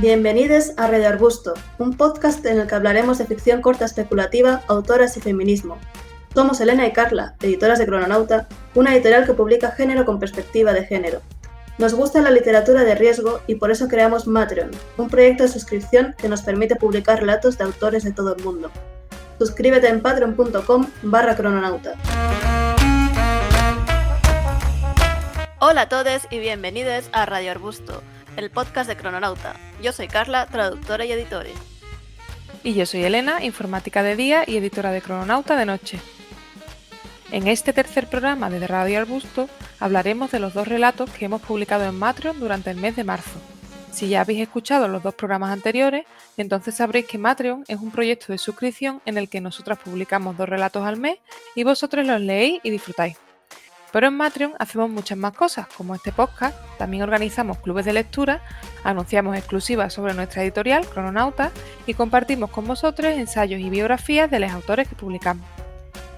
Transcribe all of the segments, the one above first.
Bienvenidos a Red Arbusto, un podcast en el que hablaremos de ficción corta especulativa, autoras y feminismo. Somos Elena y Carla, editoras de Crononauta, una editorial que publica género con perspectiva de género. Nos gusta la literatura de riesgo y por eso creamos Matreon, un proyecto de suscripción que nos permite publicar relatos de autores de todo el mundo. Suscríbete en patreon.com/crononauta. Hola a todos y bienvenidos a Radio Arbusto, el podcast de Crononauta. Yo soy Carla, traductora y editora. Y yo soy Elena, informática de día y editora de Crononauta de noche. En este tercer programa de Radio Arbusto hablaremos de los dos relatos que hemos publicado en Matreon durante el mes de marzo. Si ya habéis escuchado los dos programas anteriores, entonces sabréis que Matreon es un proyecto de suscripción en el que nosotras publicamos 2 relatos al mes y vosotros los leéis y disfrutáis. Pero en Matreon hacemos muchas más cosas, como este podcast, también organizamos clubes de lectura, anunciamos exclusivas sobre nuestra editorial, Crononauta, y compartimos con vosotros ensayos y biografías de los autores que publicamos.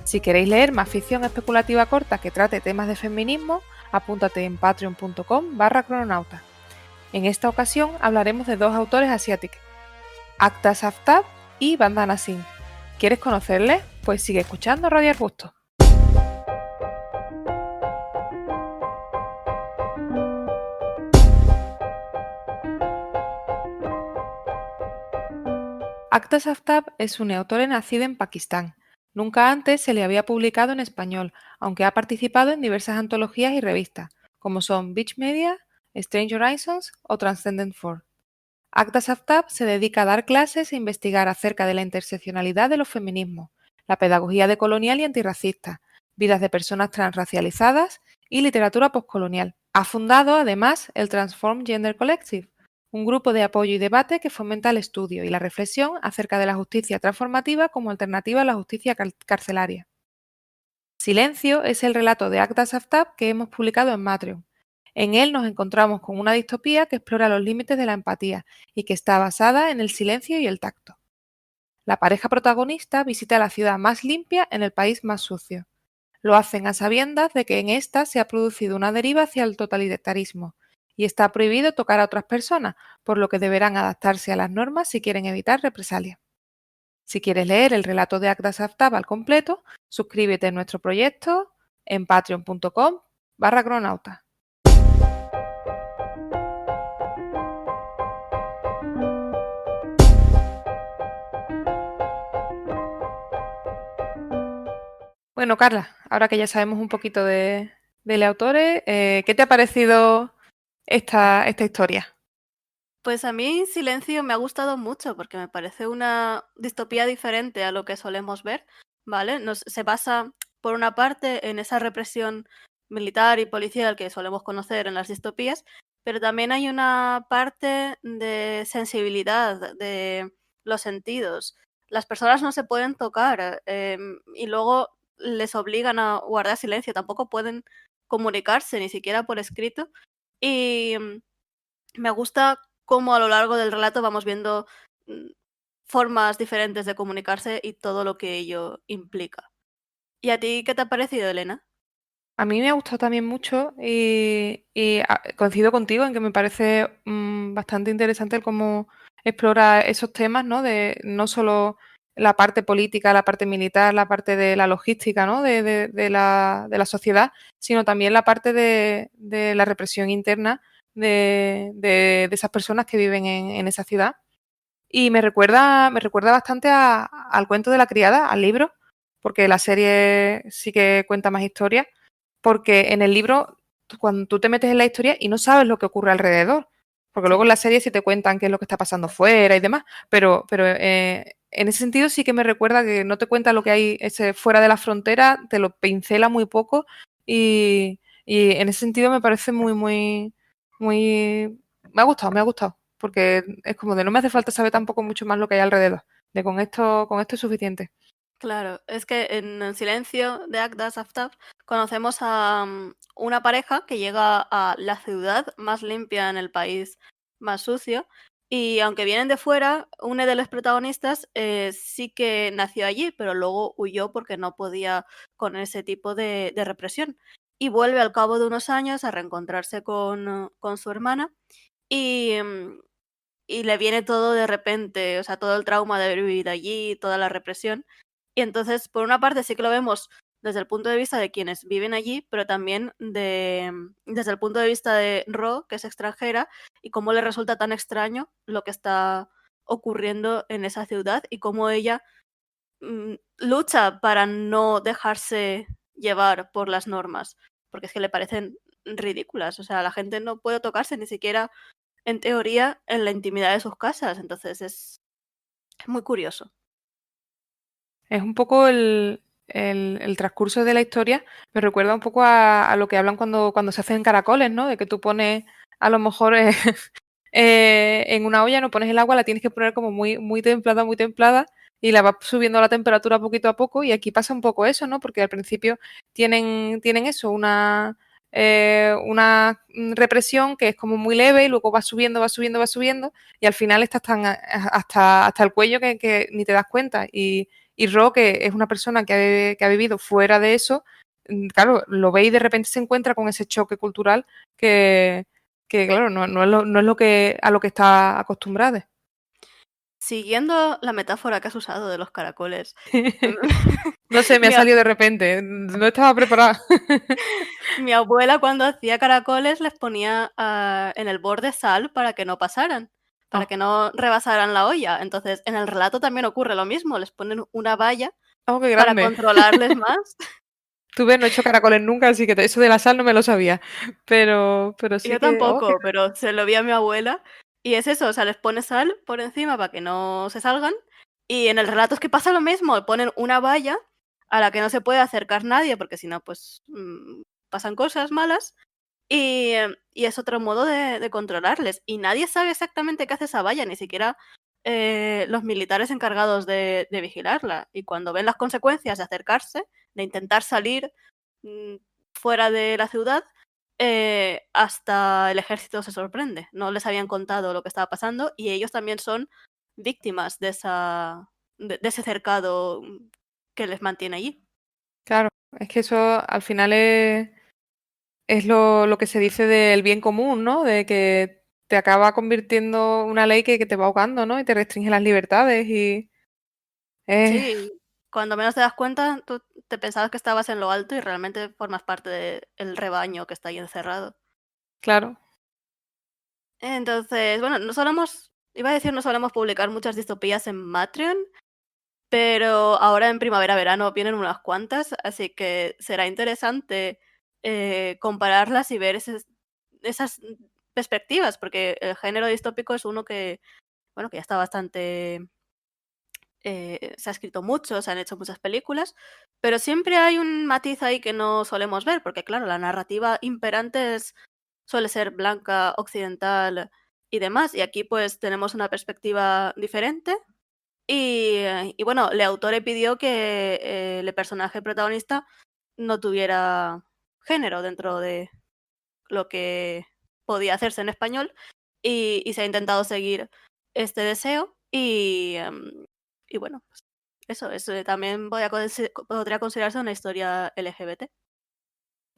Si queréis leer más ficción especulativa corta que trate temas de feminismo, apúntate en patreon.com/crononauta. En esta ocasión hablaremos de 2 autores asiáticos, Akhtar Saftab y Vandana Singh. ¿Quieres conocerles? Pues sigue escuchando Radio Arbusto. Akhtar Saftab es una autora nacida en Pakistán. Nunca antes se le había publicado en español, aunque ha participado en diversas antologías y revistas, como son Beach Media, Strange Horizons o Transcendent 4. Akhtar Saftab se dedica a dar clases e investigar acerca de la interseccionalidad de los feminismos, la pedagogía decolonial y antirracista, vidas de personas transracializadas y literatura postcolonial. Ha fundado, además, el Transform Gender Collective, un grupo de apoyo y debate que fomenta el estudio y la reflexión acerca de la justicia transformativa como alternativa a la justicia carcelaria. Silencio es el relato de Akhtar Saftab que hemos publicado en Matreon. En él nos encontramos con una distopía que explora los límites de la empatía y que está basada en el silencio y el tacto. La pareja protagonista visita la ciudad más limpia en el país más sucio. Lo hacen a sabiendas de que en esta se ha producido una deriva hacia el totalitarismo y está prohibido tocar a otras personas, por lo que deberán adaptarse a las normas si quieren evitar represalias. Si quieres leer el relato de Akhtar Saftab al completo, suscríbete a nuestro proyecto en patreon.com/crononauta. Bueno, Carla, ahora que ya sabemos un poquito del autor, ¿qué te ha parecido esta historia? Pues a mí Silencio me ha gustado mucho porque me parece una distopía diferente a lo que solemos ver, ¿vale? Se basa, por una parte, en esa represión militar y policial que solemos conocer en las distopías, pero también hay una parte de sensibilidad de los sentidos. Las personas no se pueden tocar y luego les obligan a guardar silencio, tampoco pueden comunicarse, ni siquiera por escrito. Y me gusta cómo a lo largo del relato vamos viendo formas diferentes de comunicarse y todo lo que ello implica. ¿Y a ti qué te ha parecido, Elena? A mí me ha gustado también mucho y coincido contigo en que me parece bastante interesante el cómo explora esos temas, ¿no? De no solo la parte política, la parte militar, la parte de la logística, ¿no? De la sociedad, sino también la parte de la represión interna de esas personas que viven en esa ciudad. Y me recuerda bastante al cuento de la criada, al libro, porque la serie sí que cuenta más historias, porque en el libro, cuando tú te metes en la historia y no sabes lo que ocurre alrededor, porque luego en la serie sí te cuentan qué es lo que está pasando fuera y demás, pero en ese sentido sí que me recuerda que no te cuenta lo que hay fuera de la frontera, te lo pincela muy poco y en ese sentido me parece muy... Me ha gustado, porque es como de no me hace falta saber tampoco mucho más lo que hay alrededor, de con esto es suficiente. Claro, es que en El silencio de Akhtar Saftab conocemos a una pareja que llega a la ciudad más limpia en el país más sucio y aunque vienen de fuera, uno de los protagonistas sí que nació allí, pero luego huyó porque no podía con ese tipo de represión y vuelve al cabo de unos años a reencontrarse con su hermana y y le viene todo de repente, o sea, todo el trauma de haber vivido allí, toda la represión. Y entonces, por una parte, sí que lo vemos desde el punto de vista de quienes viven allí, pero también desde el punto de vista de Ro, que es extranjera, y cómo le resulta tan extraño lo que está ocurriendo en esa ciudad y cómo ella lucha para no dejarse llevar por las normas, porque es que le parecen ridículas. O sea, la gente no puede tocarse ni siquiera, en teoría, en la intimidad de sus casas. Entonces es muy curioso. Es un poco el transcurso de la historia, me recuerda un poco a lo que hablan cuando se hacen caracoles, ¿no? De que tú pones a lo mejor en una olla, no pones el agua, la tienes que poner como muy templada y la vas subiendo la temperatura poquito a poco y aquí pasa un poco eso, ¿no? Porque al principio tienen eso, una represión que es como muy leve y luego va subiendo, va subiendo, va subiendo y al final estás hasta el cuello que ni te das cuenta y Ro, que es una persona que ha vivido fuera de eso, claro, lo ve y de repente se encuentra con ese choque cultural que claro, no es a lo que está acostumbrada. Siguiendo la metáfora que has usado de los caracoles, No sé, me ha mi, a- salido de repente, no estaba preparada. mi abuela cuando hacía caracoles les ponía en el borde sal para que no pasaran, para Oh, que no rebasaran la olla. Entonces, en el relato también ocurre lo mismo, les ponen una valla oh, qué para grande. controlarles más. Tú ves, no he hecho caracoles nunca, así que eso de la sal no me lo sabía. Pero sí Yo que, oh, tampoco, pero se lo vi a mi abuela. Y es eso, o sea, les pone sal por encima para que no se salgan. Y en el relato es que pasa lo mismo, ponen una valla a la que no se puede acercar nadie, porque si no, pues pasan cosas malas. Y es otro modo de controlarles. Y nadie sabe exactamente qué hace esa valla, ni siquiera los militares encargados de vigilarla. Y cuando ven las consecuencias de acercarse, de intentar salir mm, fuera de la ciudad, hasta el ejército se sorprende. No les habían contado lo que estaba pasando y ellos también son víctimas de ese cercado que les mantiene allí. claro, es que eso al final es lo que se dice del bien común, ¿no? De que te acaba convirtiendo una ley que te va ahogando, ¿no? Y te restringe las libertades y es, Sí, cuando menos te das cuenta, tú te pensabas que estabas en lo alto y realmente formas parte del rebaño que está ahí encerrado. claro. Entonces, bueno, iba a decir, no solemos publicar muchas distopías en Matreon, pero ahora en primavera-verano vienen unas cuantas, así que será interesante compararlas y ver esas perspectivas, porque el género distópico es uno que, bueno, que ya está bastante se ha escrito mucho, se han hecho muchas películas, pero siempre hay un matiz ahí que no solemos ver, porque claro, la narrativa imperante suele ser blanca, occidental y demás, y aquí pues tenemos una perspectiva diferente. Y bueno, el autor pidió que el personaje protagonista no tuviera género dentro de lo que podía hacerse en español y se ha intentado seguir este deseo y bueno, pues eso también podría considerarse una historia LGBT.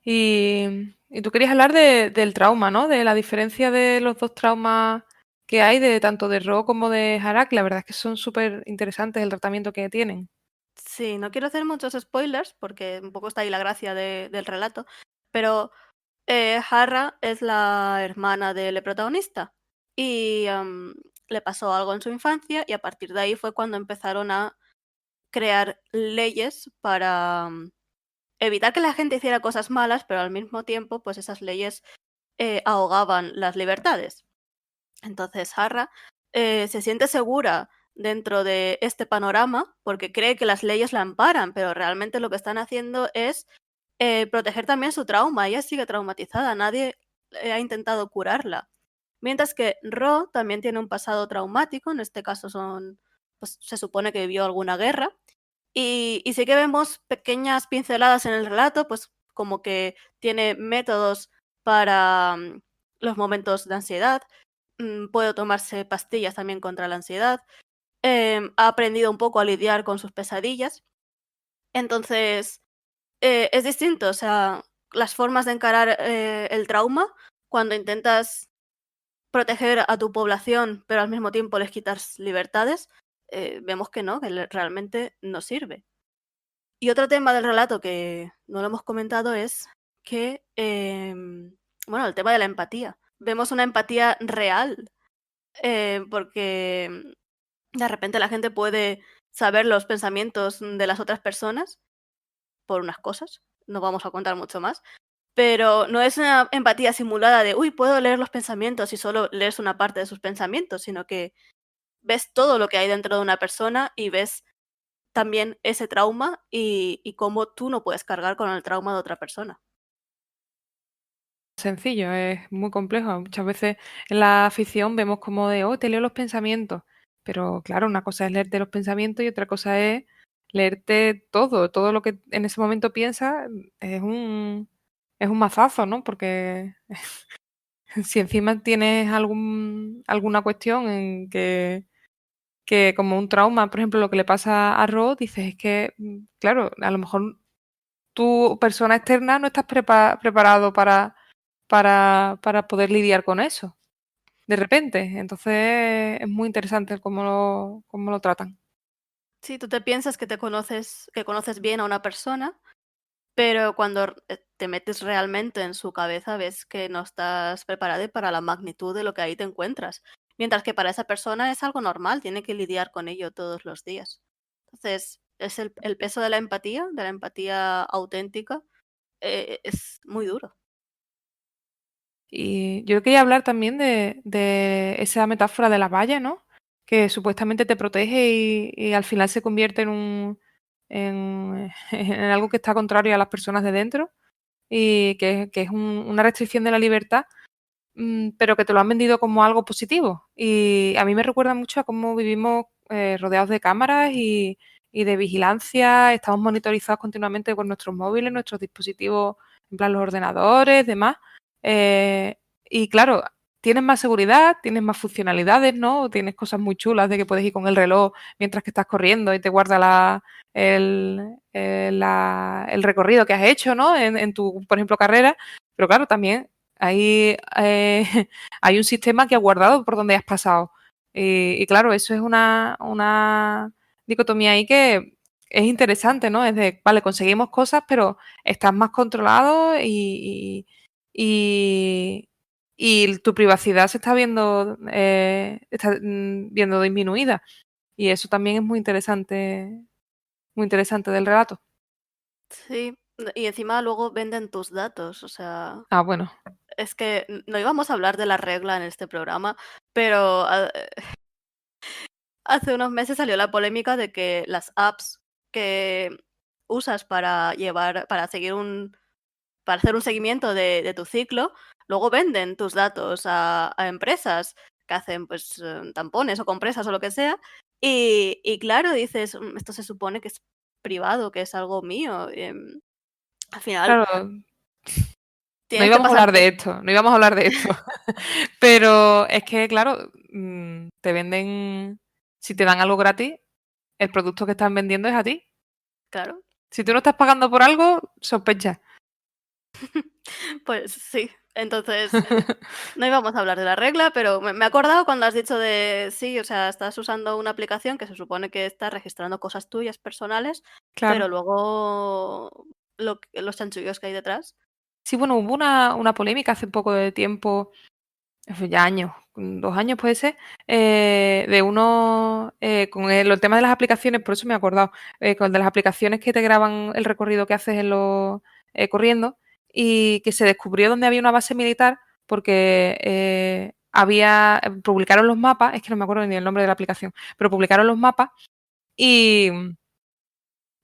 Y tú querías hablar del trauma, ¿no? De la diferencia de los dos traumas que hay, de tanto de Ro como de Harak. La verdad es que son súper interesantes el tratamiento que tienen. Sí, no quiero hacer muchos spoilers porque un poco está ahí la gracia del relato, pero Harra es la hermana del protagonista y le pasó algo en su infancia y a partir de ahí fue cuando empezaron a crear leyes para evitar que la gente hiciera cosas malas, pero al mismo tiempo, pues esas leyes ahogaban las libertades. Entonces Harra se siente segura dentro de este panorama porque cree que las leyes la amparan, pero realmente lo que están haciendo es proteger también su trauma. Ella sigue traumatizada, nadie ha intentado curarla. Mientras que Ro también tiene un pasado traumático, en este caso pues se supone que vivió alguna guerra, y sí que vemos pequeñas pinceladas en el relato, pues como que tiene métodos para los momentos de ansiedad, puede tomarse pastillas también contra la ansiedad, ha aprendido un poco a lidiar con sus pesadillas. Entonces, es distinto, o sea, las formas de encarar el trauma cuando intentas proteger a tu población, pero al mismo tiempo les quitas libertades, vemos que no, que realmente no sirve. Y otro tema del relato que no lo hemos comentado es que, bueno, el tema de la empatía. Vemos una empatía real, porque de repente la gente puede saber los pensamientos de las otras personas por unas cosas, no vamos a contar mucho más, pero no es una empatía simulada de, uy, puedo leer los pensamientos y solo lees una parte de sus pensamientos, sino que ves todo lo que hay dentro de una persona y ves también ese trauma y cómo tú no puedes cargar con el trauma de otra persona. Sencillo, es muy complejo. Muchas veces en la ficción vemos como de, oh, te leo los pensamientos. Pero claro, una cosa es leerte los pensamientos y otra cosa es leerte todo. Todo lo que en ese momento piensas es un mazazo, ¿no? Porque si encima tienes alguna cuestión en que como un trauma, por ejemplo, lo que le pasa a Rod, dices, es que, claro, a lo mejor tú, persona externa, no estás preparado para poder lidiar con eso, de repente. Entonces es muy interesante cómo lo tratan. Sí, tú te piensas que conoces bien a una persona, pero cuando te metes realmente en su cabeza ves que no estás preparado para la magnitud de lo que ahí te encuentras. Mientras que para esa persona es algo normal, tiene que lidiar con ello todos los días. Entonces, es el peso de la empatía auténtica, es muy duro. Y yo quería hablar también de esa metáfora de la valla, ¿no? Que supuestamente te protege y al final se convierte en algo que está contrario a las personas de dentro y que es una restricción de la libertad, pero que te lo han vendido como algo positivo. Y a mí me recuerda mucho a cómo vivimos rodeados de cámaras y de vigilancia, estamos monitorizados continuamente por nuestros móviles, nuestros dispositivos, en plan los ordenadores, demás. Eh, y claro, tienes más seguridad, tienes más funcionalidades, ¿no? Tienes cosas muy chulas de que puedes ir con el reloj mientras que estás corriendo y te guarda el recorrido que has hecho, ¿no? En tu, por ejemplo, carrera. Pero claro, también hay, hay un sistema que ha guardado por donde has pasado. Y claro, eso es una dicotomía ahí que es interesante, ¿no? Es de, vale, conseguimos cosas, pero estás más controlado y, y tu privacidad se está viendo disminuida. Y eso también es muy interesante del relato. Sí, y encima luego venden tus datos, o sea, Ah, bueno, es que no íbamos a hablar de la regla en este programa, pero hace unos meses salió la polémica de que las apps que usas para seguir para hacer un seguimiento de tu ciclo, luego venden tus datos a empresas que hacen pues tampones o compresas o lo que sea. Y claro, dices, esto se supone que es privado, que es algo mío. Al final claro, no tienes que íbamos a hablar pasarte. de esto, no íbamos a hablar de esto. Pero es que, claro, te venden, si te dan algo gratis, el producto que están vendiendo es a ti. Claro, Si tú no estás pagando por algo, sospecha. pues sí. Entonces, no íbamos a hablar de la regla, pero me he acordado cuando has dicho de, sí, o sea, estás usando una aplicación que se supone que está registrando cosas tuyas personales, Claro. pero luego los chanchullos que hay detrás. Sí, bueno, hubo una polémica hace un poco de tiempo, hace ya años, 2 años puede ser, de uno, con el tema de las aplicaciones, por eso me he acordado, con el de las aplicaciones que te graban el recorrido que haces corriendo, y que se descubrió dónde había una base militar porque publicaron los mapas, es que no me acuerdo ni el nombre de la aplicación, pero publicaron los mapas y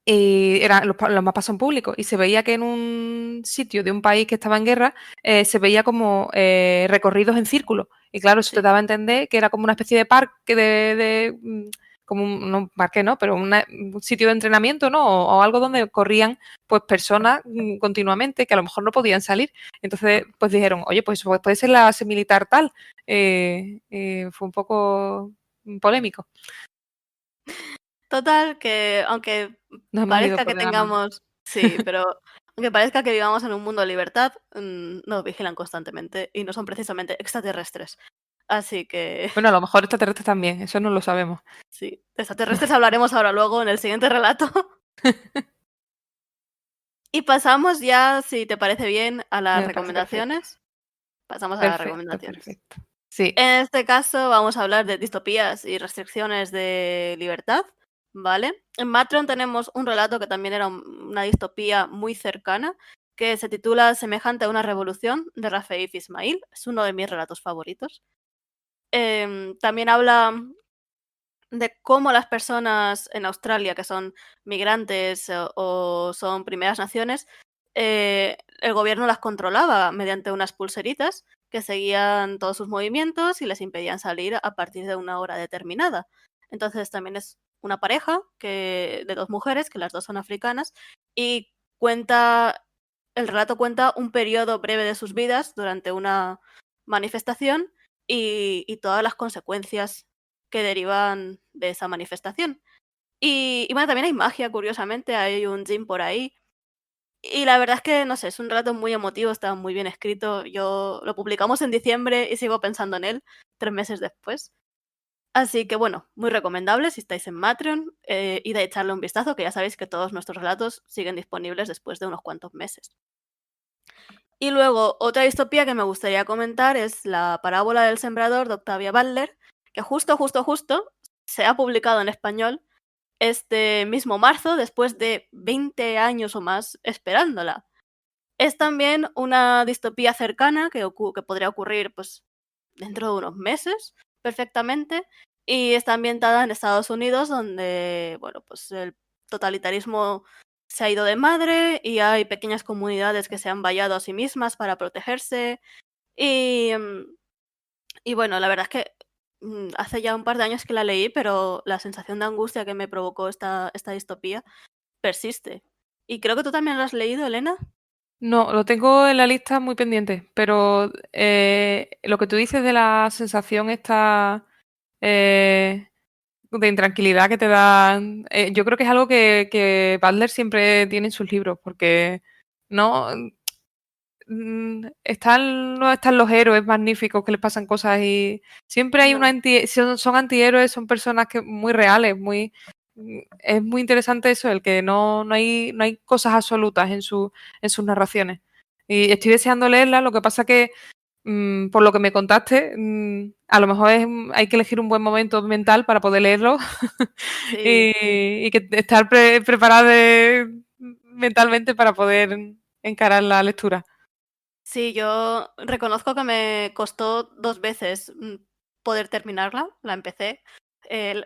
los mapas son públicos y se veía que en un sitio de un país que estaba en guerra se veía como recorridos en círculo. Y claro, eso te Sí. daba a entender que era como una especie de parque como no un parque, ¿no? Pero un sitio de entrenamiento, ¿no? O algo donde corrían pues personas continuamente que a lo mejor no podían salir. Entonces, pues dijeron, oye, pues puede ser la base militar tal. Fue un poco polémico. Total, que aunque Nos hemos ido parezca por que de la mano. tengamos, sí, pero aunque parezca que vivamos en un mundo de libertad, nos vigilan constantemente y no son precisamente extraterrestres. Así que Bueno, a lo mejor extraterrestres también, eso no lo sabemos. sí, de extraterrestres hablaremos ahora luego en el siguiente relato. Y pasamos ya, si te parece bien, a las Me parece perfecto. recomendaciones. Pasamos a las Perfecto, recomendaciones. perfecto. Sí, En este caso vamos a hablar de distopías y restricciones de libertad, ¿vale? En Matron tenemos un relato que también era una distopía muy cercana, que se titula Semejante a una revolución, de Rafael Ismail. Es uno de mis relatos favoritos. También habla de cómo las personas en Australia, que son migrantes o son primeras naciones, el gobierno las controlaba mediante unas pulseritas que seguían todos sus movimientos y les impedían salir a partir de una hora determinada. Entonces también es una pareja de dos mujeres, que las dos son africanas, y el relato cuenta un periodo breve de sus vidas durante una manifestación y todas las consecuencias que derivan de esa manifestación. Y bueno, también hay magia, curiosamente, hay un djinn por ahí. Y la verdad es que, no sé, es un relato muy emotivo, está muy bien escrito. Yo lo publicamos en diciembre y sigo pensando en él 3 meses después. Así que bueno, muy recomendable si estáis en Matreon, y de echarle un vistazo, que ya sabéis que todos nuestros relatos siguen disponibles después de unos cuantos meses. Y luego, otra distopía que me gustaría comentar es La parábola del sembrador de Octavia Butler, que justo se ha publicado en español este mismo marzo, después de 20 años o más esperándola. Es también una distopía cercana que podría ocurrir pues, dentro de unos meses, perfectamente, y está ambientada en Estados Unidos, donde bueno, pues el totalitarismo se ha ido de madre y hay pequeñas comunidades que se han vallado a sí mismas para protegerse. Y, y bueno, la verdad es que hace ya un par de años que la leí, pero la sensación de angustia que me provocó esta distopía persiste. Y creo que tú también lo has leído, Elena. no, lo tengo en la lista muy pendiente, pero lo que tú dices de la sensación esta de intranquilidad que te dan, yo creo que es algo que Butler siempre tiene en sus libros, porque no no están los héroes magníficos que les pasan cosas y siempre hay No. son antihéroes, son personas que muy reales, es muy interesante eso, el que no hay cosas absolutas en sus narraciones. Y estoy deseando leerla, lo que pasa que por lo que me contaste, a lo mejor hay que elegir un buen momento mental para poder leerlo Sí. y que estar preparado mentalmente para poder encarar la lectura. Sí, yo reconozco que me costó 2 veces, poder terminarla, la empecé.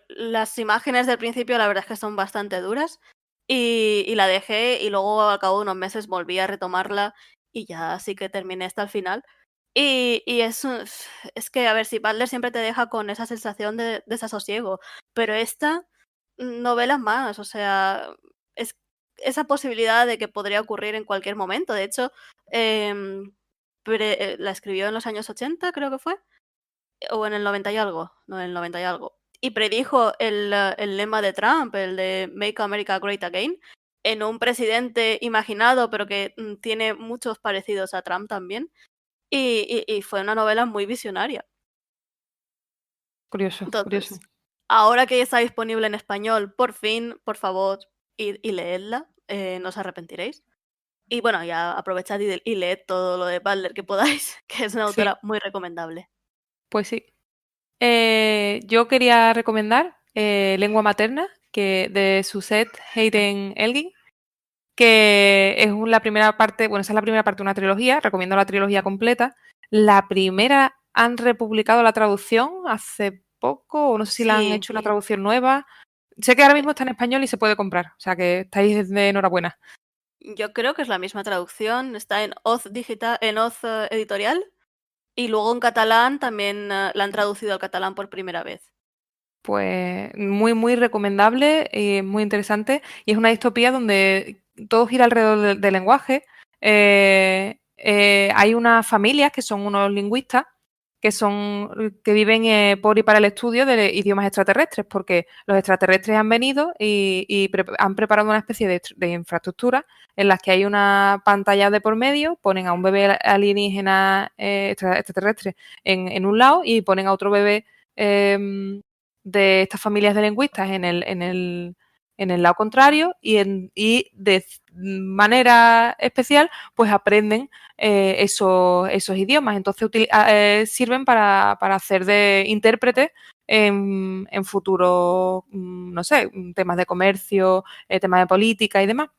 Las imágenes del principio la verdad es que son bastante duras y la dejé y luego al cabo de unos meses volví a retomarla y ya sí que terminé hasta el final. Y es que, a ver, si Butler siempre te deja con esa sensación de desasosiego, pero esta novela más, o sea, es esa posibilidad de que podría ocurrir en cualquier momento. De hecho, em, la escribió en los años 80, creo que fue, o en el 90 y algo, no, en el 90 y algo. Y predijo el lema de Trump, el de Make America Great Again, en un presidente imaginado, pero que tiene muchos parecidos a Trump también. Y fue una novela muy visionaria. Curioso, curioso. Entonces, ahora que ya está disponible en español, por fin, por favor, id y leedla, no os arrepentiréis. Y bueno, ya aprovechad y leed todo lo de Butler que podáis, que es una Sí, autora muy recomendable. pues sí. Yo quería recomendar Lengua Materna, que de Suzette Hayden Elgin, que es la primera parte, bueno, esa es la primera parte de una trilogía, recomiendo la trilogía completa. La primera han republicado la traducción hace poco, o no sé si la han Sí, hecho una traducción nueva. Sé que ahora eh, mismo está en español y se puede comprar, o sea que estáis de enhorabuena. yo creo que es la misma traducción, está en Oz Digital, en Oz Editorial, y luego en catalán también la han traducido al catalán por primera vez. Pues muy recomendable y muy interesante. Y es una distopía donde todo gira alrededor del lenguaje. Hay unas familias que son unos lingüistas que viven por y para el estudio de idiomas extraterrestres, porque los extraterrestres han venido y han preparado una especie de infraestructura en las que hay una pantalla de por medio, ponen a un bebé alienígena extraterrestre en un lado y ponen a otro bebé de estas familias de lingüistas en el lado contrario y de manera especial pues aprenden esos idiomas. Entonces sirven para hacer de intérpretes en futuros, no sé, temas de comercio, temas de política y demás.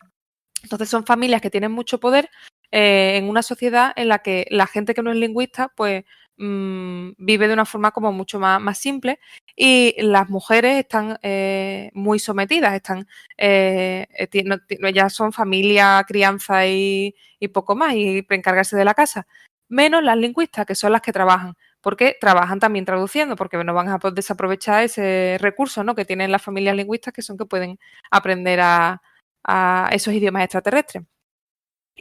Entonces son familias que tienen mucho poder en una sociedad en la que la gente que no es lingüista pues vive de una forma como mucho más simple y las mujeres están muy sometidas, ya son familia, crianza y poco más y para encargarse de la casa, menos las lingüistas que son las que trabajan, porque trabajan también traduciendo, porque no van a desaprovechar ese recurso, ¿no?, que tienen las familias lingüistas, que son que pueden aprender a esos idiomas extraterrestres.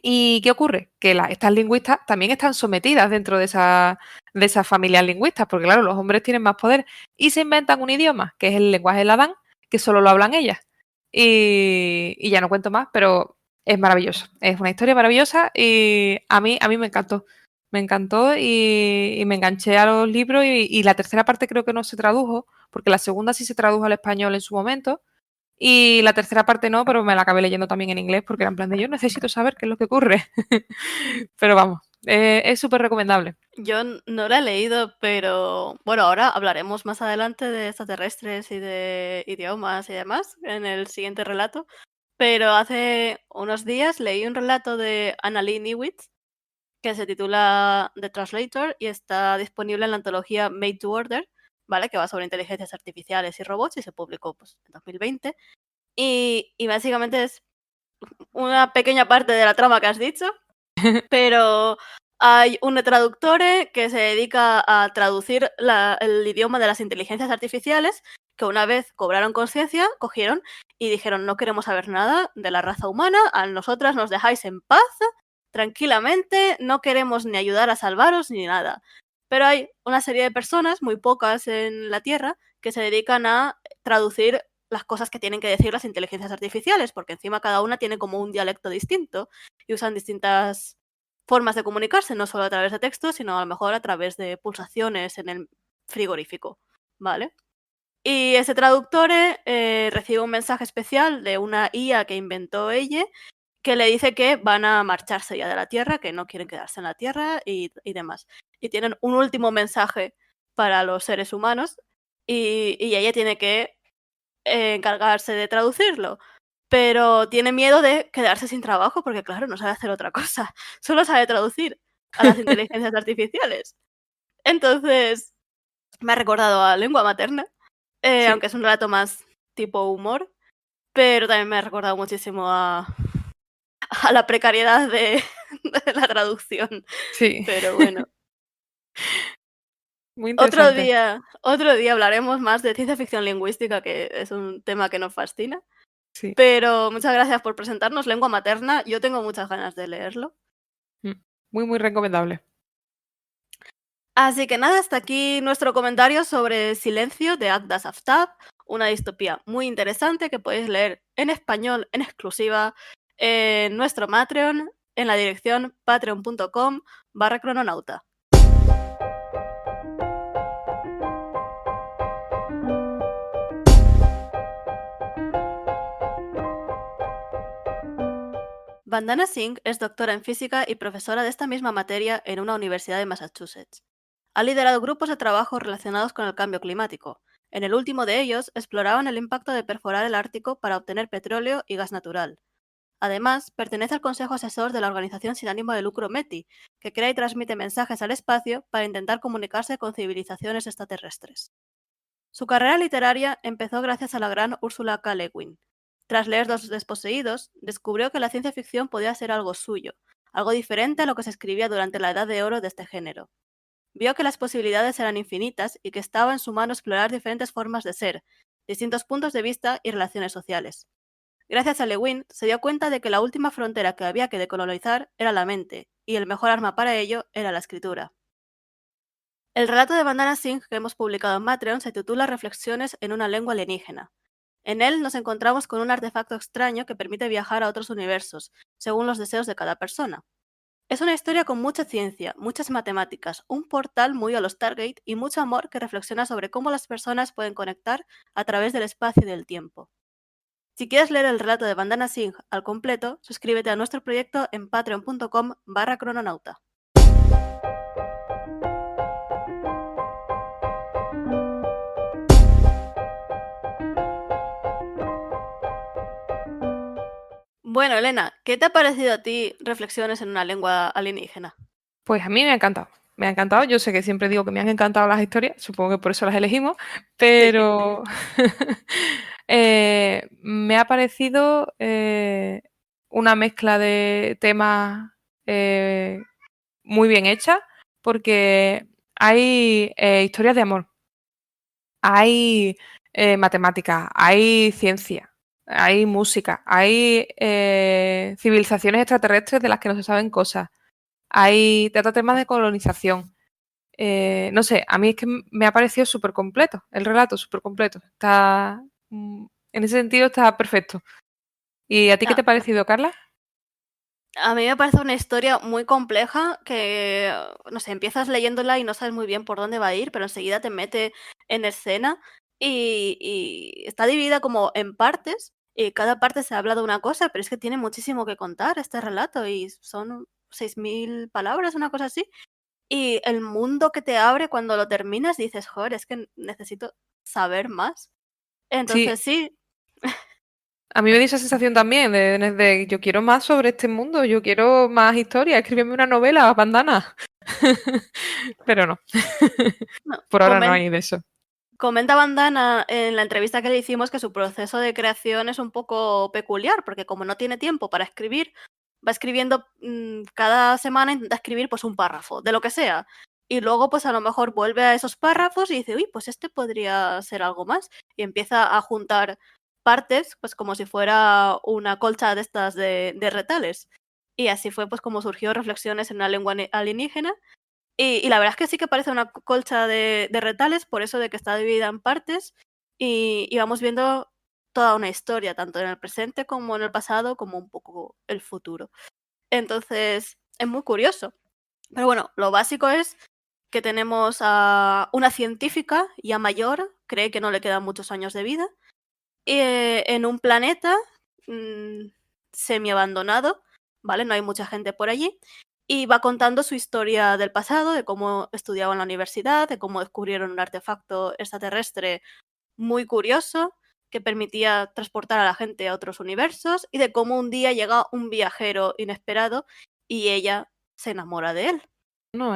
¿Y qué ocurre? Que estas lingüistas también están sometidas dentro de esas familias lingüistas, porque claro, los hombres tienen más poder y se inventan un idioma, que es el lenguaje del Adán, que solo lo hablan ellas. Y ya no cuento más, pero es maravilloso. Es una historia maravillosa y a mí me encantó. Me encantó y me enganché a los libros y la tercera parte creo que no se tradujo, porque la segunda sí se tradujo al español en su momento. Y la tercera parte no, pero me la acabé leyendo también en inglés porque era en plan de yo necesito saber qué es lo que ocurre. Pero vamos, es súper recomendable. Yo no la he leído, pero bueno, ahora hablaremos más adelante de extraterrestres y de idiomas y demás en el siguiente relato. Pero hace unos días leí un relato de Annalee Newitz que se titula The Translator y está disponible en la antología Made to Order, ¿vale? Que va sobre inteligencias artificiales y robots y se publicó pues, en 2020. Y básicamente es una pequeña parte de la trama que has dicho, pero hay un traductor que se dedica a traducir el idioma de las inteligencias artificiales que una vez cobraron conciencia, cogieron y dijeron no queremos saber nada de la raza humana, a nosotras nos dejáis en paz, tranquilamente, no queremos ni ayudar a salvaros ni nada. Pero hay una serie de personas, muy pocas en la Tierra, que se dedican a traducir las cosas que tienen que decir las inteligencias artificiales, porque encima cada una tiene como un dialecto distinto y usan distintas formas de comunicarse, no solo a través de texto, sino a lo mejor a través de pulsaciones en el frigorífico, ¿vale? Y ese traductor recibe un mensaje especial de una IA que inventó ella, que le dice que van a marcharse ya de la Tierra, que no quieren quedarse en la Tierra y demás. Y tienen un último mensaje para los seres humanos y ella tiene que encargarse de traducirlo. Pero tiene miedo de quedarse sin trabajo porque, claro, no sabe hacer otra cosa. Solo sabe traducir a las inteligencias artificiales. Entonces, me ha recordado a Lengua Materna, Sí, aunque es un relato más tipo humor, pero también me ha recordado muchísimo a la precariedad de la traducción. sí, Pero bueno, muy otro interesante. día hablaremos más de ciencia ficción lingüística, que es un tema que nos fascina. Sí, Pero muchas gracias por presentarnos Lengua Materna. Yo tengo muchas ganas de leerlo. mm, muy, muy recomendable. Así que nada, hasta aquí nuestro comentario sobre Silencio de Agdas Aftab, una distopía muy interesante que podéis leer en español en exclusiva en nuestro Patreon en la dirección patreon.com/crononauta. Vandana Singh es doctora en física y profesora de esta misma materia en una universidad de Massachusetts. Ha liderado grupos de trabajo relacionados con el cambio climático. En el último de ellos, exploraban el impacto de perforar el Ártico para obtener petróleo y gas natural. Además, pertenece al consejo asesor de la organización sin ánimo de lucro METI, que crea y transmite mensajes al espacio para intentar comunicarse con civilizaciones extraterrestres. Su carrera literaria empezó gracias a la gran Ursula K. Le Guin. Tras leer Los Desposeídos, descubrió que la ciencia ficción podía ser algo suyo, algo diferente a lo que se escribía durante la edad de oro de este género. Vio que las posibilidades eran infinitas y que estaba en su mano explorar diferentes formas de ser, distintos puntos de vista y relaciones sociales. Gracias a Le Guin, se dio cuenta de que la última frontera que había que decolonizar era la mente, y el mejor arma para ello era la escritura. El relato de Bandana Singh que hemos publicado en Patreon se titula Reflexiones en una lengua alienígena. En él nos encontramos con un artefacto extraño que permite viajar a otros universos, según los deseos de cada persona. Es una historia con mucha ciencia, muchas matemáticas, un portal muy a los Stargate y mucho amor que reflexiona sobre cómo las personas pueden conectar a través del espacio y del tiempo. Si quieres leer el relato de Bandana Singh al completo, suscríbete a nuestro proyecto en patreon.com/crononauta. Bueno, Elena, ¿qué te ha parecido a ti Reflexiones en una lengua alienígena? Pues a mí me ha encantado. Me ha encantado. Yo sé que siempre digo que me han encantado las historias, supongo que por eso las elegimos, Sí. pero me ha parecido una mezcla de temas muy bien hecha, porque hay historias de amor, hay matemáticas, hay ciencia, hay música, hay civilizaciones extraterrestres de las que no se saben cosas, trata temas de colonización. No sé, a mí es que me ha parecido súper completo, el relato súper completo. En ese sentido está perfecto. ¿Y a ti qué te ha parecido, Carla? A mí me parece una historia muy compleja que, no sé, empiezas leyéndola y no sabes muy bien por dónde va a ir, pero enseguida te mete en escena y está dividida como en partes y cada parte se habla de una cosa, pero es que tiene muchísimo que contar este relato y son 6.000 palabras, una cosa así. Y el mundo que te abre cuando lo terminas dices, joder, es que necesito saber más. Sí, Entonces sí, a mí me dio esa sensación también de yo quiero más sobre este mundo, yo quiero más historia, escríbeme una novela, bandana. Pero no, no, por ahora no hay de eso. comenta Bandana en la entrevista que le hicimos que su proceso de creación es un poco peculiar, porque como no tiene tiempo para escribir, va escribiendo cada semana, intenta escribir pues un párrafo, de lo que sea. Y luego pues a lo mejor vuelve a esos párrafos y dice, uy, pues este podría ser algo más. Y empieza a juntar partes, pues como si fuera una colcha de estas de retales. Y así fue pues como surgió Reflexiones en una lengua alienígena. Y la verdad es que sí que parece una colcha de retales, por eso de que está dividida en partes y vamos viendo toda una historia, tanto en el presente como en el pasado, como un poco el futuro. Entonces, es muy curioso. Pero bueno, lo básico es que tenemos a una científica ya mayor, cree que no le quedan muchos años de vida, en un planeta semi-abandonado, ¿vale? No hay mucha gente por allí. Y va contando su historia del pasado, de cómo estudiaba en la universidad, de cómo descubrieron un artefacto extraterrestre muy curioso que permitía transportar a la gente a otros universos y de cómo un día llega un viajero inesperado y ella se enamora de él. No,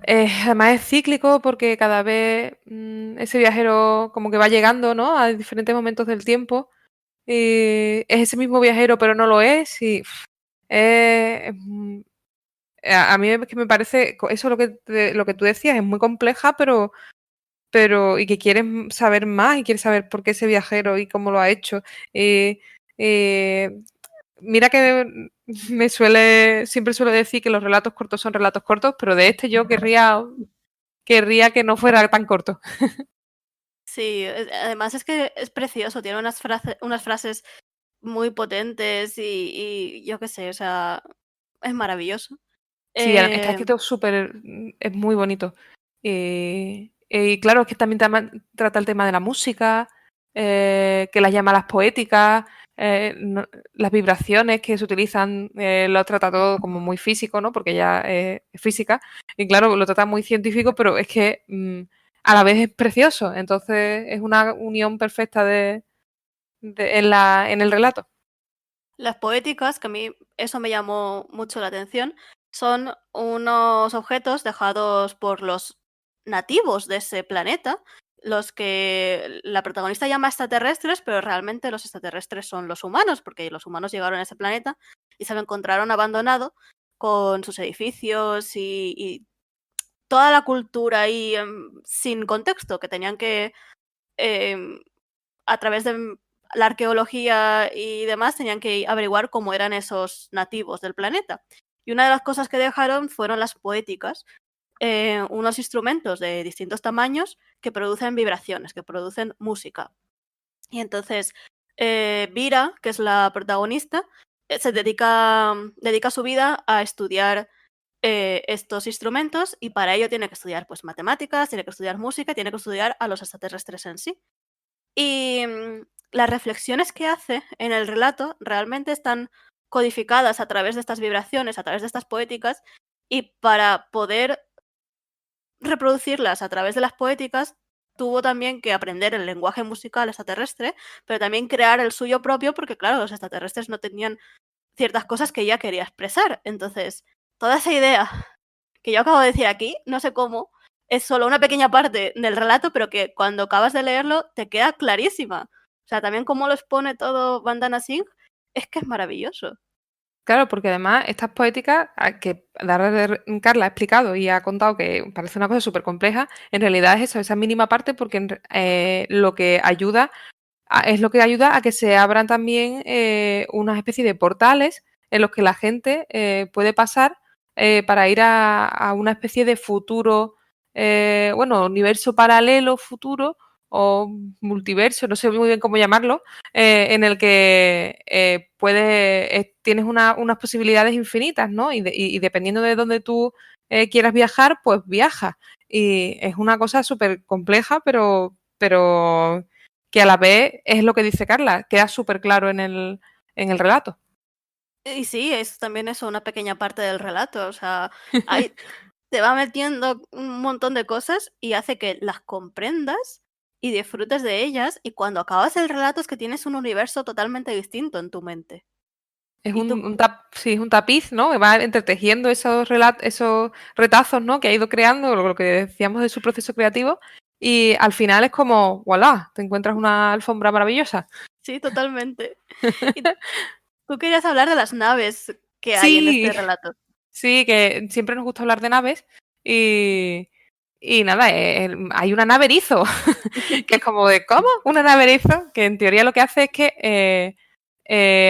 además es cíclico porque cada vez ese viajero como que va llegando, ¿no? A diferentes momentos del tiempo. Y es ese mismo viajero, pero no lo es. Y a mí es que me parece, eso lo que tú decías, es muy compleja, pero y que quieres saber más y quieres saber por qué ese viajero y cómo lo ha hecho. Eh, Mira que siempre suelo decir que los relatos cortos son relatos cortos, pero de este yo querría que no fuera tan corto. Sí, además es que es precioso, tiene unas frases muy potentes y yo qué sé, o sea, es maravilloso. Sí, está Eh, escrito es muy bonito. Y claro, es que también trata el tema de la música, que las llama las poéticas, las vibraciones que se utilizan, lo trata todo como muy físico, ¿no? Porque ya es física. Y claro, lo trata muy científico, pero es que a la vez es precioso. Entonces es una unión perfecta en el relato. las poéticas, que a mí eso me llamó mucho la atención, son unos objetos dejados por los nativos de ese planeta, los que la protagonista llama extraterrestres, pero realmente los extraterrestres son los humanos, porque los humanos llegaron a ese planeta y se lo encontraron abandonado con sus edificios y toda la cultura ahí sin contexto, que tenían que em, a través de la arqueología y demás, tenían que averiguar cómo eran esos nativos del planeta. Y una de las cosas que dejaron fueron las poéticas, unos instrumentos de distintos tamaños que producen vibraciones, que producen música. Y entonces Vira, que es la protagonista, dedica su vida a estudiar estos instrumentos y para ello tiene que estudiar pues matemáticas, tiene que estudiar música, tiene que estudiar a los extraterrestres en sí. Y las reflexiones que hace en el relato realmente están codificadas a través de estas vibraciones, a través de estas poéticas, y para poder reproducirlas a través de las poéticas, tuvo también que aprender el lenguaje musical extraterrestre, pero también crear el suyo propio, porque claro, los extraterrestres no tenían ciertas cosas que ella quería expresar. Entonces, toda esa idea que yo acabo de decir aquí, no sé cómo, es solo una pequeña parte del relato, pero que cuando acabas de leerlo te queda clarísima. O sea, también cómo lo expone todo Bandana Singh, es que es maravilloso. Claro, porque además estas poéticas, que Carla ha explicado y ha contado que parece una cosa súper compleja, en realidad es eso, esa mínima parte, porque lo que ayuda es lo que ayuda a que se abran también una especie de portales en los que la gente puede pasar para ir a una especie de futuro, bueno, universo paralelo futuro o multiverso, no sé muy bien cómo llamarlo, en el que tienes unas posibilidades infinitas, ¿no? Y dependiendo de dónde tú quieras viajar, pues viajas. Y es una cosa súper compleja, pero que a la vez es lo que dice Carla, queda súper claro en el relato. Y sí, es también eso, una pequeña parte del relato. O sea, hay, te va metiendo un montón de cosas y hace que las comprendas y disfrutes de ellas. Y cuando acabas el relato es que tienes un universo totalmente distinto en tu mente. Es Y tú, sí, es un tapiz, ¿no? Que va entretejiendo esos retazos, ¿no? Que ha ido creando, lo que decíamos de su proceso creativo, y al final es como, voilà, te encuentras una alfombra maravillosa. sí, totalmente. Y tú querías hablar de las naves que hay en Sí, este relato. sí, que siempre nos gusta hablar de naves y, y nada, hay una nave erizo, que es como de, ¿cómo? Una nave erizo, que en teoría lo que hace es que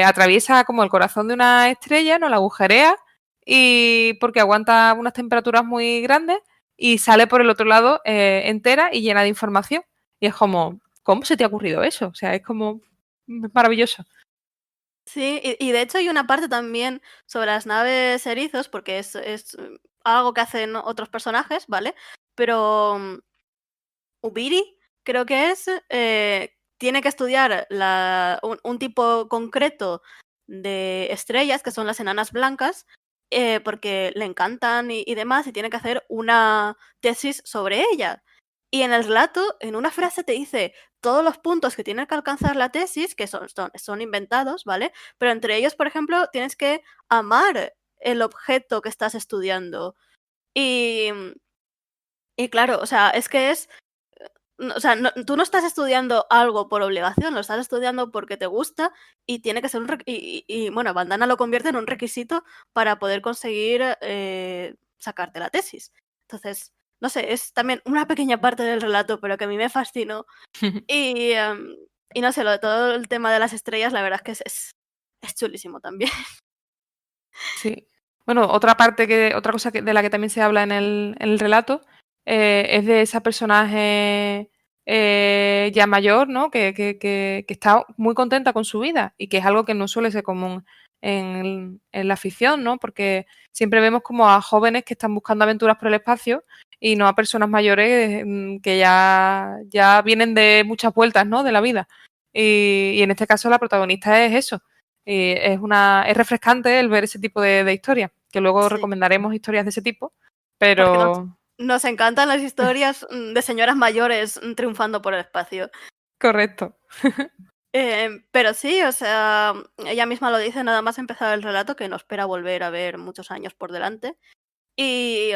atraviesa como el corazón de una estrella, no la agujerea, y porque aguanta unas temperaturas muy grandes y sale por el otro lado entera y llena de información. Y es como, ¿cómo se te ha ocurrido eso? O sea, es como maravilloso. Sí, y de hecho hay una parte también sobre las naves erizos, porque es algo que hacen otros personajes, ¿vale? Pero Ubiri, creo que es, tiene que estudiar un tipo concreto de estrellas, que son las enanas blancas, porque le encantan y demás, y tiene que hacer una tesis sobre ella. Y en el relato, en una frase te dice todos los puntos que tiene que alcanzar la tesis, que son inventados, ¿vale? Pero entre ellos, por ejemplo, tienes que amar el objeto que estás estudiando. Y, y claro, o sea, es que es o sea, tú no estás estudiando algo por obligación, lo estás estudiando porque te gusta y tiene que ser bueno, Bandana lo convierte en un requisito para poder conseguir sacarte la tesis. Entonces, no sé, es también una pequeña parte del relato, pero que a mí me fascinó. Y, y no sé, lo de todo el tema de las estrellas, la verdad es que es chulísimo también. Sí. Bueno, otra cosa de la que también se habla en el relato es de esa personaje ya mayor, ¿no? Que está muy contenta con su vida y que es algo que no suele ser común en la ficción, ¿no? Porque siempre vemos como a jóvenes que están buscando aventuras por el espacio y no a personas mayores que ya vienen de muchas vueltas, ¿no? De la vida. Y en este caso la protagonista es eso. Y es refrescante el ver ese tipo de historias, que luego Sí, recomendaremos historias de ese tipo, porque pero nos encantan las historias de señoras mayores triunfando por el espacio. correcto. Pero sí, o sea, ella misma lo dice nada más empezar el relato, que no espera volver a ver muchos años por delante. Y,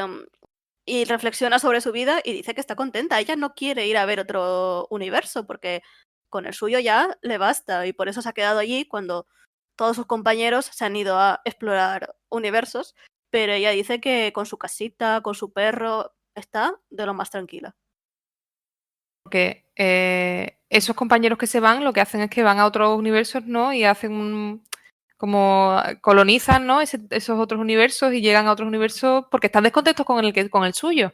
y reflexiona sobre su vida y dice que está contenta. Ella no quiere ir a ver otro universo porque con el suyo ya le basta y por eso se ha quedado allí cuando todos sus compañeros se han ido a explorar universos. Pero ella dice que con su casita, con su perro, está de lo más tranquila. Porque esos compañeros que se van, lo que hacen es que van a otros universos, ¿no? Y hacen como colonizan, ¿no? Esos otros universos y llegan a otros universos porque están descontentos con el suyo,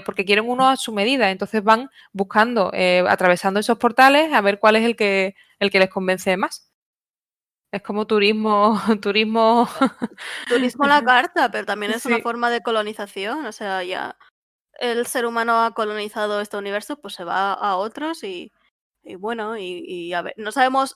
porque quieren uno a su medida. Entonces van buscando, atravesando esos portales a ver cuál es el que les convence más. Es como turismo, turismo. Turismo a la carta, pero también es una Sí. forma de colonización. O sea, ya el ser humano ha colonizado este universo, pues se va a otros y bueno, y a ver, no sabemos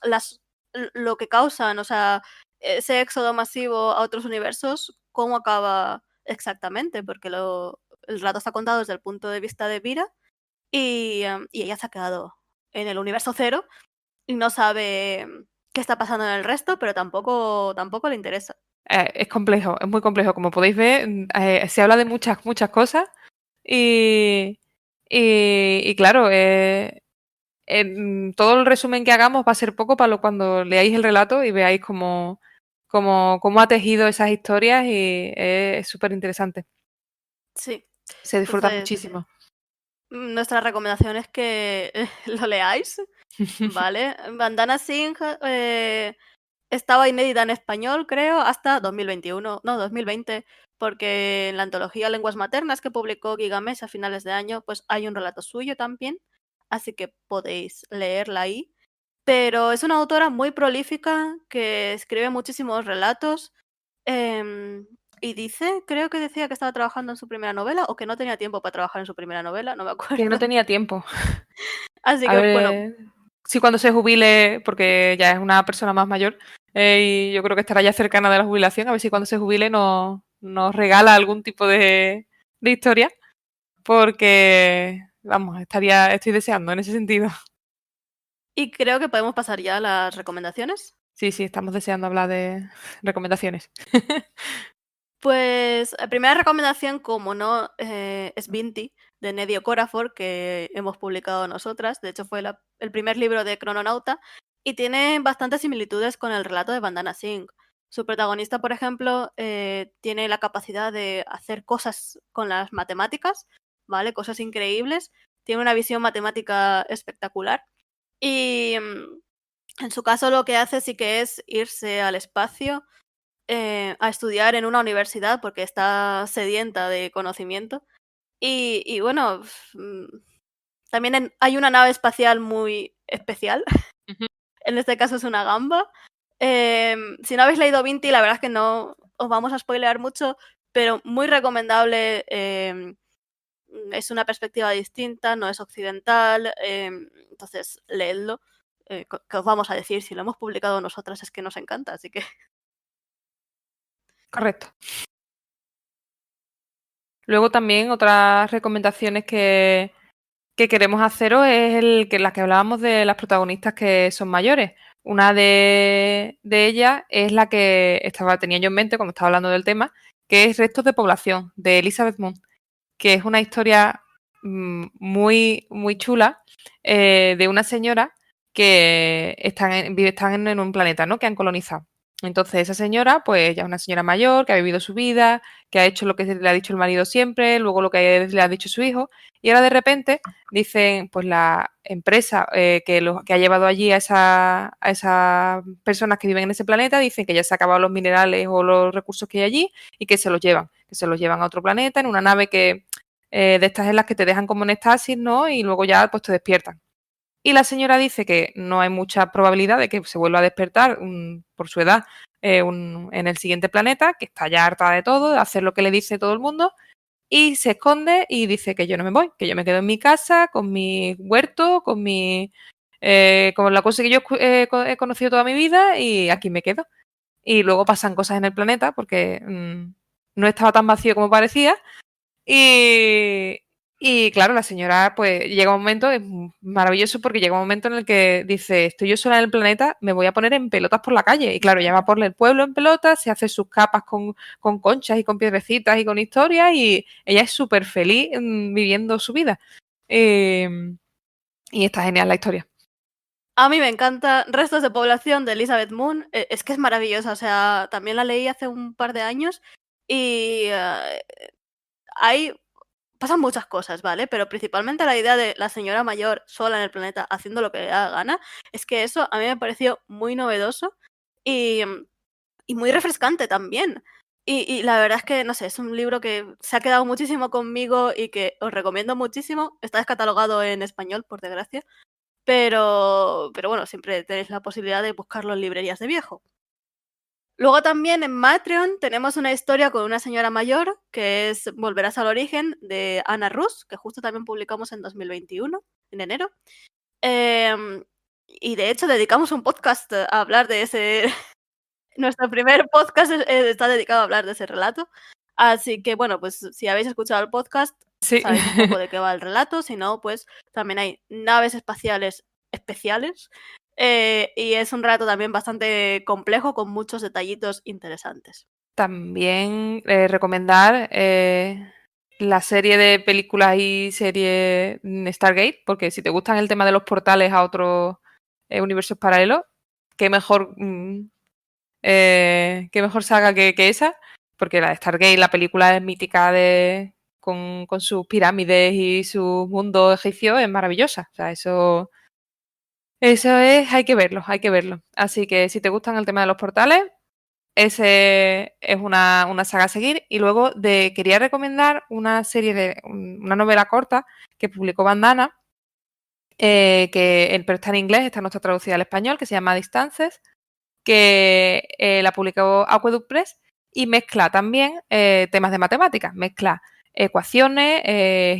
lo que causan, o sea, ese éxodo masivo a otros universos, cómo acaba exactamente, porque el relato está contado desde el punto de vista de Vira y ella se ha quedado en el universo cero y no sabe qué está pasando en el resto, pero tampoco le interesa. Es complejo, es muy complejo. Como podéis ver, se habla de muchas, muchas cosas y, y claro, todo el resumen que hagamos va a ser poco para cuando leáis el relato y veáis cómo ha tejido esas historias y es súper interesante. Sí, Se disfruta entonces muchísimo. nuestra recomendación es que lo leáis, ¿vale? Bandana Singh estaba inédita en español, creo, hasta 2021, no, 2020, porque en la antología Lenguas Maternas que publicó Gigamesh a finales de año, pues hay un relato suyo también, así que podéis leerla ahí. Pero es una autora muy prolífica que escribe muchísimos relatos em, y creo que decía que estaba trabajando en su primera novela o que no tenía tiempo para trabajar en su primera novela, no me Que no acuerdo. tenía tiempo. Así A que, bueno, ver si cuando se jubile, porque ya es una persona más mayor, y yo creo que estará ya cercana de la jubilación, a ver si cuando se jubile nos regala algún tipo de historia, porque, vamos, estoy deseando en ese sentido. y creo que podemos pasar ya a las recomendaciones. Sí, sí, estamos deseando hablar de recomendaciones. Pues, primera recomendación, como no, es Vinti, de Nedio Corafor, que hemos publicado nosotras. De hecho, fue el primer libro de Crononauta y tiene bastantes similitudes con el relato de Bandana Singh. Su protagonista, por ejemplo, tiene la capacidad de hacer cosas con las matemáticas, ¿vale? Cosas increíbles. Tiene una visión matemática espectacular. Y en su caso lo que hace sí que es irse al espacio a estudiar en una universidad porque está sedienta de conocimiento. Y bueno, también hay una nave espacial muy especial. Ujú. En este caso es una gamba. Si no habéis leído Vinti, la verdad es que no os vamos a spoilear mucho, pero muy recomendable. Es una perspectiva distinta, no es occidental. Entonces, leedlo. ¿Qué os vamos a decir? Si lo hemos publicado nosotras es que nos encanta, así que Correcto. Luego también otras recomendaciones que queremos haceros es la que hablábamos de las protagonistas que son mayores. Una de ellas es la que tenía yo en mente cuando estaba hablando del tema, que es Restos de población, de Elizabeth Moon, que es una historia muy, muy chula de una señora que están en un planeta, ¿no? Que han colonizado. Entonces esa señora, pues ya es una señora mayor, que ha vivido su vida, que ha hecho lo que le ha dicho el marido siempre, luego lo que le ha dicho su hijo, y ahora de repente dicen, pues la empresa que ha llevado allí a esas personas que viven en ese planeta, dicen que ya se han acabado los minerales o los recursos que hay allí y que se los llevan a otro planeta en una nave de estas en las que te dejan como en estasis, ¿no? Y luego ya pues te despiertan. Y la señora dice que no hay mucha probabilidad de que se vuelva a despertar por su edad en el siguiente planeta, que está ya harta de todo, de hacer lo que le dice todo el mundo, y se esconde y dice que yo no me voy, que yo me quedo en mi casa, con mi huerto, con la cosa que yo he conocido toda mi vida y aquí me quedo. Y luego pasan cosas en el planeta porque no estaba tan vacío como parecía y, y claro, la señora, pues llega un momento, es maravilloso porque llega un momento en el que dice, estoy yo sola en el planeta, me voy a poner en pelotas por la calle. Y claro, ella va por el pueblo en pelotas, se hace sus capas con conchas y con piedrecitas y con historias y ella es súper feliz viviendo su vida. Eh, y está genial la historia. a mí me encanta Restos de población de Elizabeth Moon. Es que es maravillosa. O sea, también la leí hace un par de años y ahí pasan muchas cosas, ¿vale? Pero principalmente la idea de la señora mayor sola en el planeta haciendo lo que le da gana, es que eso a mí me pareció muy novedoso y y muy refrescante también. Y la verdad es que, no sé, es un libro que se ha quedado muchísimo conmigo y que os recomiendo muchísimo. Está descatalogado en español, por desgracia, pero bueno, siempre tenéis la posibilidad de buscarlo en librerías de viejo. Luego también en Matreon tenemos una historia con una señora mayor, que es Volverás al origen, de Ana Rus, que justo también publicamos en 2021, en enero. Y de hecho dedicamos un podcast a hablar de ese... Nuestro primer podcast está dedicado a hablar de ese relato. Así que bueno, pues si habéis escuchado el podcast, Sí. sabéis un poco de qué va el relato. Si no, pues también hay naves espaciales especiales. Y es un relato también bastante complejo con muchos detallitos interesantes. También recomendar la serie de películas y serie Stargate, porque si te gustan el tema de los portales a otros universos paralelos, qué mejor saga que esa, porque la de Stargate, la película es mítica con sus pirámides y su mundo egipcio, es maravillosa. O sea, eso es, hay que verlo, hay que verlo. Así que si te gustan el tema de los portales, ese es una saga a seguir. Y luego quería recomendar una serie una novela corta que publicó Bandana, pero está en inglés, esta no está traducida al español, que se llama Distances, que la publicó Aqueduct Press y mezcla también temas de matemáticas, mezcla ecuaciones,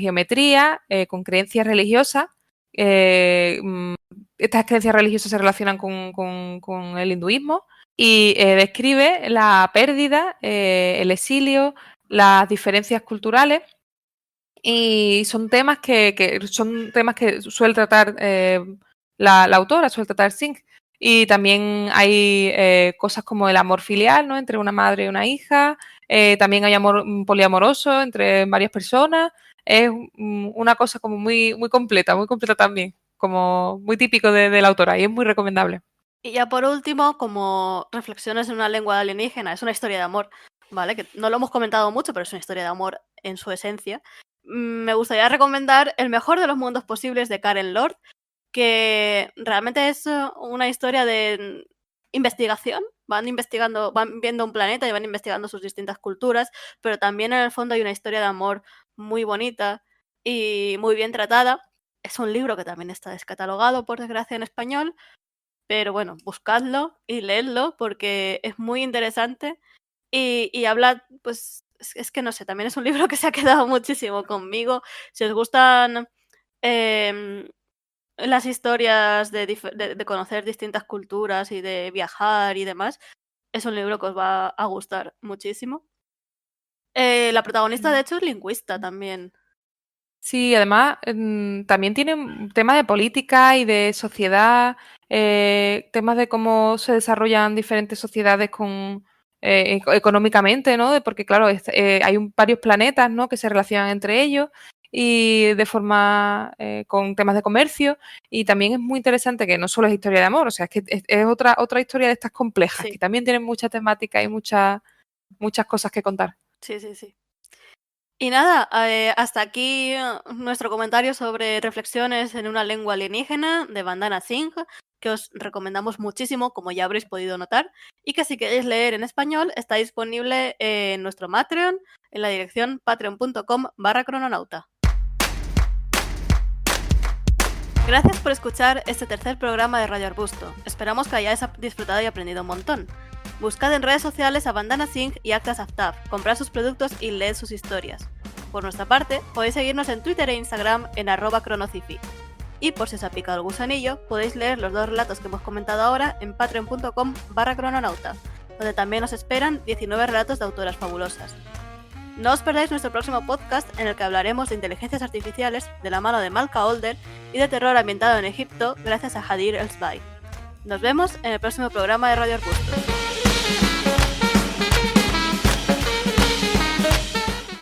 geometría, con creencias religiosas. Estas creencias religiosas se relacionan con el hinduismo y describe la pérdida, el exilio, las diferencias culturales. Y son temas que suele tratar la autora, suele tratar Singh. Y también hay cosas como el amor filial, ¿no? Entre una madre y una hija. También hay amor poliamoroso entre varias personas. Es una cosa como muy completa también, como muy típico de la autora y es muy recomendable. Y ya por último, como reflexiones en una lengua alienígena, es una historia de amor, ¿vale? Que no lo hemos comentado mucho, pero es una historia de amor en su esencia. Me gustaría recomendar El mejor de los mundos posibles de Karen Lord, que realmente es una historia de investigación. Van viendo un planeta y van investigando sus distintas culturas, pero también en el fondo hay una historia de amor muy bonita y muy bien tratada. Es un libro que también está descatalogado, por desgracia, en español, pero bueno, buscadlo y leedlo porque es muy interesante y habla, pues, es que no sé, también es un libro que se ha quedado muchísimo conmigo. Si os gustan las historias de conocer distintas culturas y de viajar y demás, es un libro que os va a gustar muchísimo. La protagonista, de hecho, es lingüista también. Sí, además también tiene temas de política y de sociedad, temas de cómo se desarrollan diferentes sociedades económicamente, ¿no? Porque claro, hay varios planetas, ¿no? Que se relacionan entre ellos y de forma con temas de comercio, y también es muy interesante que no solo es historia de amor, o sea, es que es otra historia de estas complejas, Sí. que también tienen mucha temática y muchas cosas que contar. Sí, sí, sí. Y nada, hasta aquí nuestro comentario sobre reflexiones en una lengua alienígena de Bandana Singh, que os recomendamos muchísimo, como ya habréis podido notar, y que si queréis leer en español está disponible en nuestro Matreon, en la dirección patreon.com/crononauta. Gracias por escuchar este tercer programa de Radio Arbusto. Esperamos que hayáis disfrutado y aprendido un montón. Buscad en redes sociales a Bandana Singh y Actas Aftab, comprad sus productos y leed sus historias. Por nuestra parte, podéis seguirnos en Twitter e Instagram en @cronocifi. Y por si os ha picado el gusanillo, podéis leer los 2 relatos que hemos comentado ahora en patreon.com/crononauta, donde también os esperan 19 relatos de autoras fabulosas. No os perdáis nuestro próximo podcast en el que hablaremos de inteligencias artificiales de la mano de Malka Older y de terror ambientado en Egipto gracias a Hadir El-Sbai. Nos vemos en el próximo programa de Radio Arbusto.